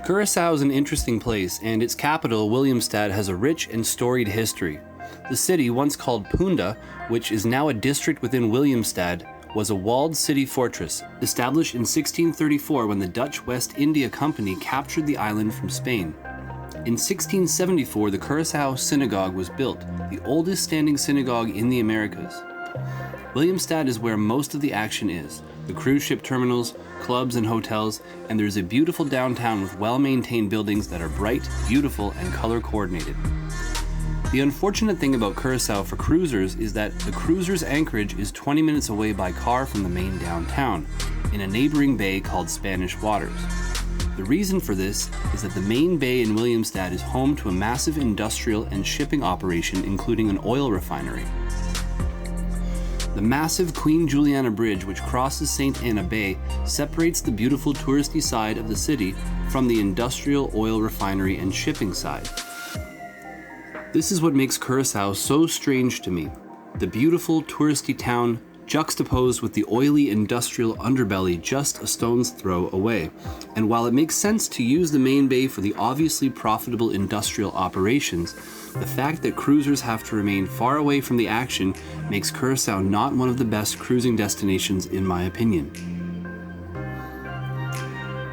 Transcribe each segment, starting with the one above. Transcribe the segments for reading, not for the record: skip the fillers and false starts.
Curaçao is an interesting place, and its capital, Willemstad, has a rich and storied history. The city, once called Punda, which is now a district within Willemstad, was a walled city fortress, established in 1634 when the Dutch West India Company captured the island from Spain. In 1674, the Curaçao Synagogue was built, the oldest standing synagogue in the Americas. Willemstad is where most of the action is, the cruise ship terminals, clubs and hotels, and there's a beautiful downtown with well-maintained buildings that are bright, beautiful, and color-coordinated. The unfortunate thing about Curaçao for cruisers is that the cruiser's anchorage is 20 minutes away by car from the main downtown, in a neighbouring bay called Spanish Waters. The reason for this is that the main bay in Willemstad is home to a massive industrial and shipping operation including an oil refinery. The massive Queen Juliana Bridge, which crosses St. Anna Bay, separates the beautiful touristy side of the city from the industrial oil refinery and shipping side. This is what makes Curaçao so strange to me. The beautiful touristy town juxtaposed with the oily industrial underbelly just a stone's throw away. And while it makes sense to use the main bay for the obviously profitable industrial operations, the fact that cruisers have to remain far away from the action makes Curaçao not one of the best cruising destinations in my opinion.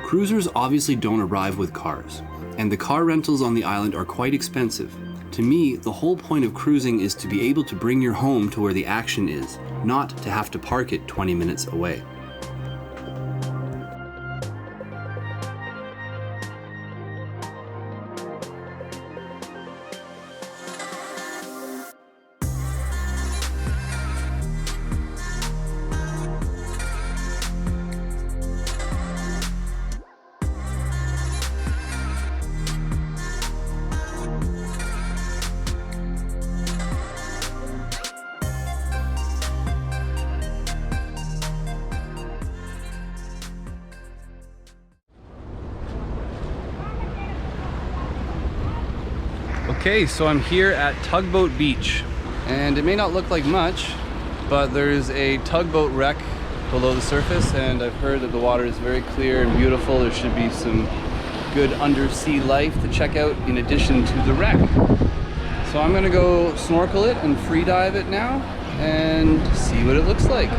Cruisers obviously don't arrive with cars, and the car rentals on the island are quite expensive. To me, the whole point of cruising is to be able to bring your home to where the action is, not to have to park it 20 minutes away. Okay, so I'm here at Tugboat Beach, and it may not look like much, but there's a tugboat wreck below the surface, and I've heard that the water is very clear and beautiful. There should be some good undersea life to check out in addition to the wreck. So I'm gonna go snorkel it and free dive it now and see what it looks like.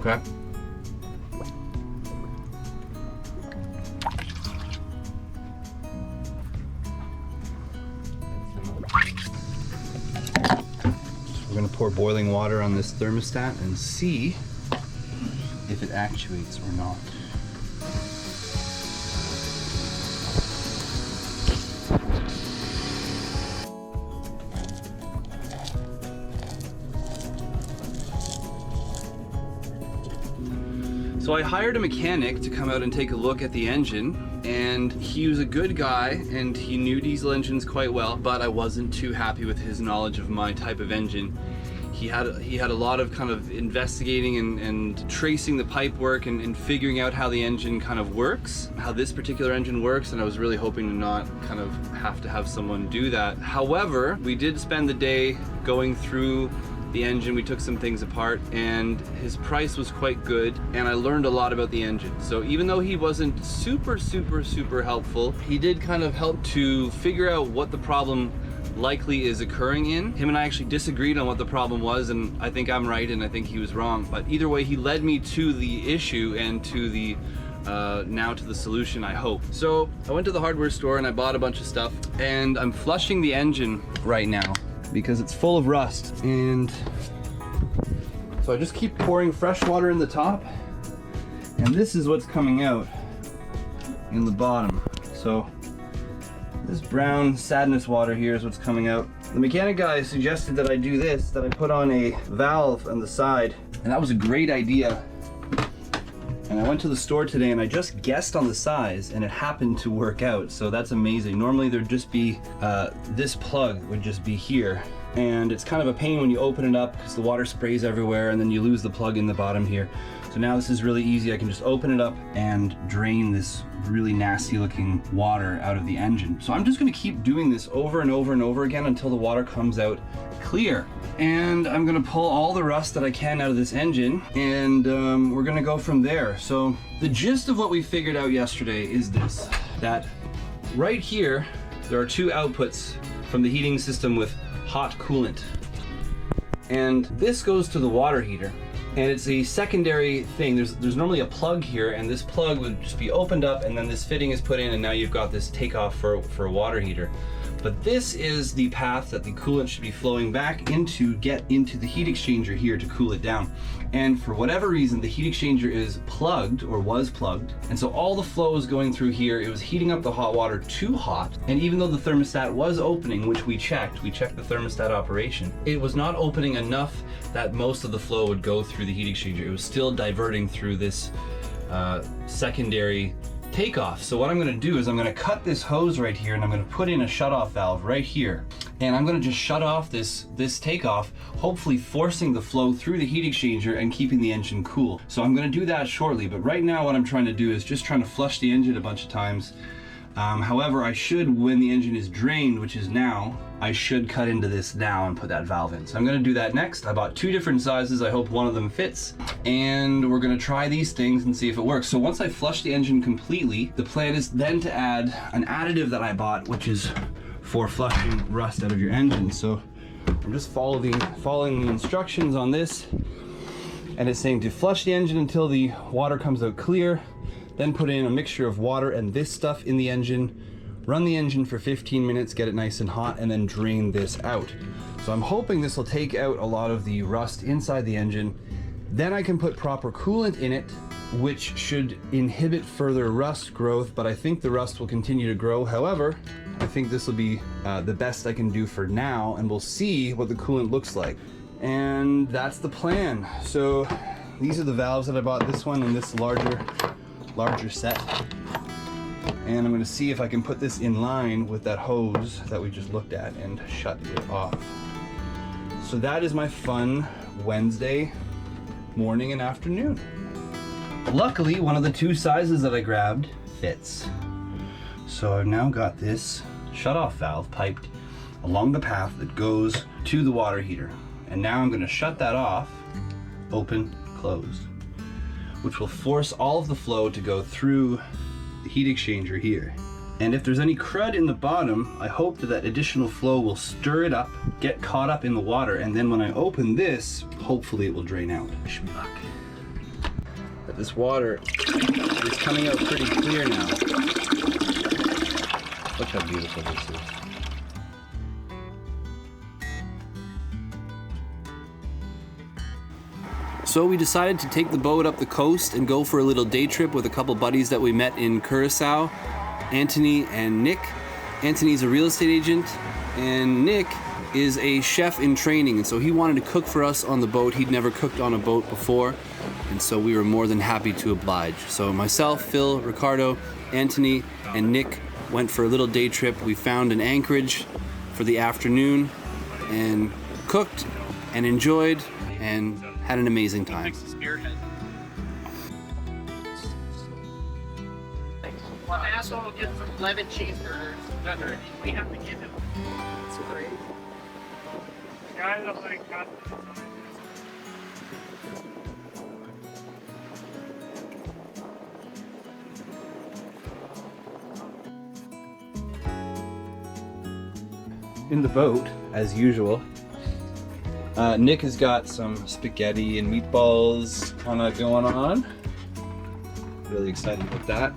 Okay. We're gonna pour boiling water on this thermostat and see if it actuates or not. So I hired a mechanic to come out and take a look at the engine, and he was a good guy and he knew diesel engines quite well, but I wasn't too happy with his knowledge of my type of engine. He had a lot of kind of investigating and tracing the pipe work and figuring out how the engine kind of works, how this particular engine works, and I was really hoping to not kind of have to have someone do that. However, we did spend the day going through the engine. We took some things apart and his price was quite good, and I learned a lot about the engine. So even though he wasn't super helpful, he did kind of help to figure out what the problem likely is occurring in. Him and I actually disagreed on what the problem was, and I think I'm right and I think he was wrong. But either way, he led me to the issue and to the now to the solution, I hope. So I went to the hardware store and I bought a bunch of stuff, and I'm flushing the engine right now because it's full of rust. And so I just keep pouring fresh water in the top, and this is what's coming out in the bottom. So this brown sadness water here is what's coming out. The mechanic guy suggested that I do this, that I put on a valve on the side, and that was a great idea. And I went to the store today and I just guessed on the size and it happened to work out, so that's amazing. Normally there'd just be, this plug would just be here, and it's kind of a pain when you open it up because the water sprays everywhere and then you lose the plug in the bottom here. So now this is really easy. I can just open it up and drain this really nasty looking water out of the engine. So I'm just gonna keep doing this over and over and over again until the water comes out clear. And I'm gonna pull all the rust that I can out of this engine, and we're gonna go from there. So the gist of what we figured out yesterday is this, that right here, there are two outputs from the heating system with hot coolant. And this goes to the water heater. And it's a secondary thing. There's normally a plug here, and this plug would just be opened up and then this fitting is put in, and now you've got this takeoff for a water heater. But this is the path that the coolant should be flowing back into, get into the heat exchanger here to cool it down. And for whatever reason, the heat exchanger is plugged, or was plugged, and so all the flow is going through here. It was heating up the hot water too hot, and even though the thermostat was opening, which we checked the thermostat operation, it was not opening enough that most of the flow would go through the heat exchanger. It was still diverting through this secondary takeoff. So what I'm going to do is I'm going to cut this hose right here, and I'm going to put in a shutoff valve right here, and I'm going to just shut off this takeoff, hopefully forcing the flow through the heat exchanger and keeping the engine cool. So I'm going to do that shortly, but right now what I'm trying to do is just trying to flush the engine a bunch of times. However, I should, when the engine is drained, which is now, I should cut into this now and put that valve in. So I'm gonna do that next. I bought two different sizes. I hope one of them fits. And we're gonna try these things and see if it works. So once I flush the engine completely, the plan is then to add an additive that I bought, which is for flushing rust out of your engine. So I'm just following the instructions on this. And it's saying to flush the engine until the water comes out clear, then put in a mixture of water and this stuff in the engine, run the engine for 15 minutes, get it nice and hot, and then drain this out. So I'm hoping this will take out a lot of the rust inside the engine. Then I can put proper coolant in it, which should inhibit further rust growth, but I think the rust will continue to grow. However, I think this will be the best I can do for now, and we'll see what the coolant looks like. And that's the plan. So these are the valves that I bought, this one and this larger set. And I'm going to see if I can put this in line with that hose that we just looked at and shut it off. So that is my fun Wednesday morning and afternoon. Luckily, one of the two sizes that I grabbed fits. So I've now got this shut-off valve piped along the path that goes to the water heater. And now I'm going to shut that off, open, close, which will force all of the flow to go through the heat exchanger here. And if there's any crud in the bottom, I hope that additional flow will stir it up, get caught up in the water, and then when I open this, hopefully it will drain out. Wish me luck. this water is coming out pretty clear now. Look how beautiful this is. So we decided to take the boat up the coast and go for a little day trip with a couple buddies that we met in Curaçao, Anthony and Nick. Anthony's a real estate agent, and Nick is a chef in training, and so he wanted to cook for us on the boat. He'd never cooked on a boat before, and so we were more than happy to oblige. So myself, Phil, Ricardo, Anthony, and Nick went for a little day trip. We found an anchorage for the afternoon and cooked and enjoyed and had an amazing time. One asshole will get some 11 cheeseburgers. We have to give him. It's great. Guys, I'm like, in the boat, as usual. Nick has got some spaghetti and meatballs kind of going on. Really excited about that.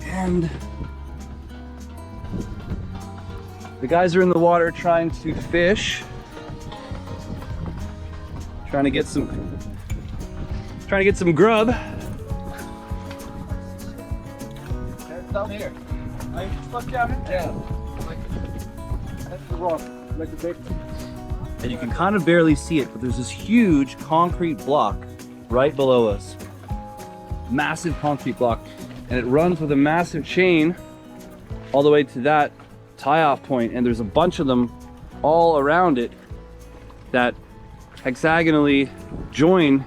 And the guys are in the water trying to fish. Trying to get some grub. Down here. I stuck down in there. That's the rock. Like the big. And you can kind of barely see it, but there's this huge concrete block right below us. Massive concrete block. And it runs with a massive chain all the way to that tie-off point, and there's a bunch of them all around it that hexagonally join,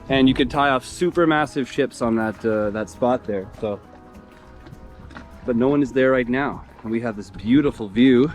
and you could tie off super massive ships on that spot there. So, but no one is there right now, and we have this beautiful view.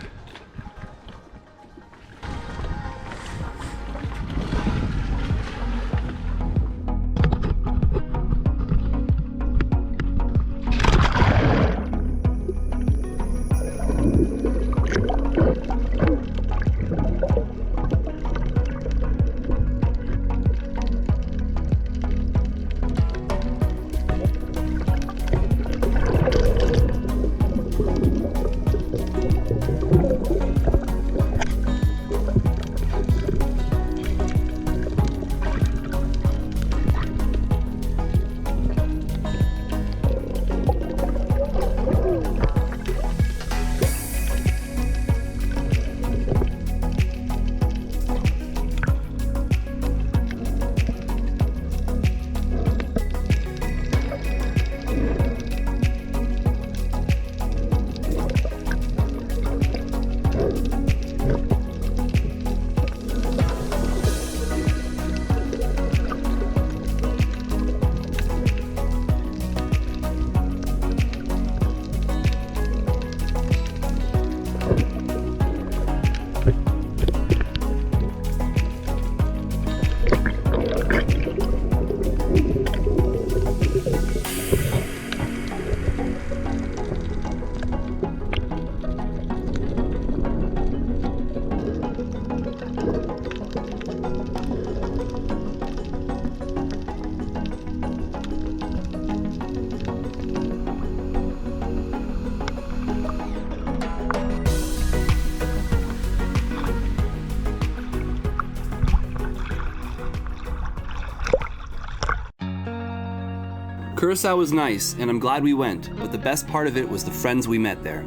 Curaçao was nice, and I'm glad we went, but the best part of it was the friends we met there.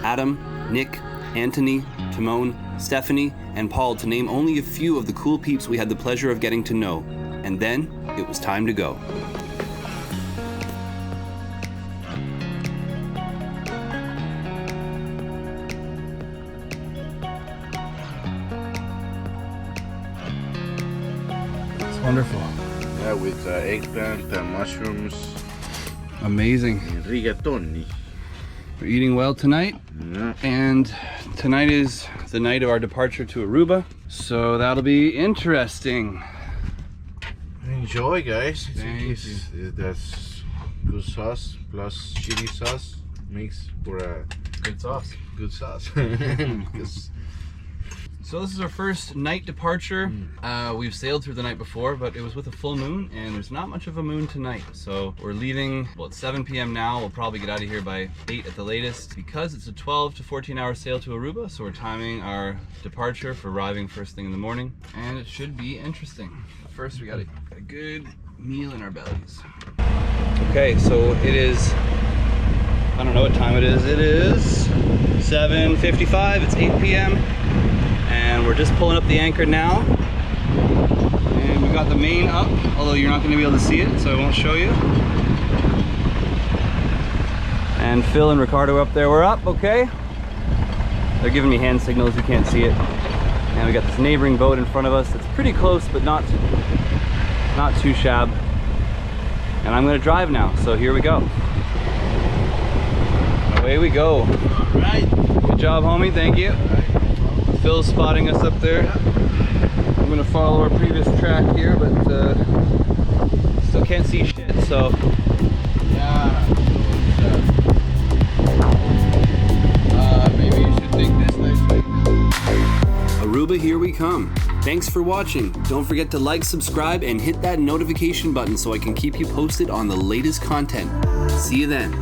Adam, Nick, Anthony, Timon, Stephanie, and Paul, to name only a few of the cool peeps we had the pleasure of getting to know. And then, it was time to go. It's wonderful. Yeah, with eggplant and mushrooms. Amazing. And rigatoni. We're eating well tonight. Yeah. And tonight is the night of our departure to Aruba. So that'll be interesting. Enjoy, guys. Thank you. That's good sauce plus chili sauce makes for a Good sauce. good sauce. So this is our first night departure. We've sailed through the night before, but it was with a full moon, and there's not much of a moon tonight. So we're leaving, well, it's 7 p.m. now. We'll probably get out of here by 8 at the latest, because it's a 12 to 14 hour sail to Aruba. So we're timing our departure for arriving first thing in the morning, and it should be interesting. First, we got a good meal in our bellies. Okay, so it is, I don't know what time it is. It is 7:55, it's 8 p.m. and we're just pulling up the anchor now. And we got the main up, although you're not going to be able to see it, so I won't show you. And Phil and Ricardo up there, we're up, okay? They're giving me hand signals, you can't see it. And we got this neighboring boat in front of us. It's pretty close, but not too shab. And I'm going to drive now, so here we go. Away we go. All right. Good job, homie. Thank you. Phil's spotting us up there. I'm going to follow our previous track here, but still can't see shit, so. Yeah. Maybe you should take this next week. Aruba, here we come. Thanks for watching. Don't forget to like, subscribe, and hit that notification button so I can keep you posted on the latest content. See you then.